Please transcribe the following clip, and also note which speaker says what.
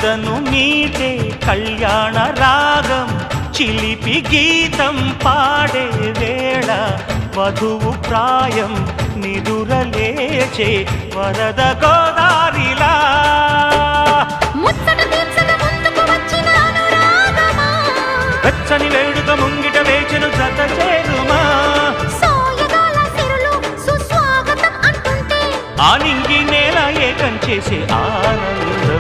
Speaker 1: ఎదను మీటే కళ్యాణ రాగం చిలిపి గీతం పాడే వేళ వధువు ప్రాయం నిదురలేచే వరద గోదారిలా వెచ్చని వేడుక ముంగిట వేచెను జత చేరుమా
Speaker 2: సుస్వాగతం అంటుంటే
Speaker 1: ఆ నింగి నేల ఏకం చేసే ఆనందం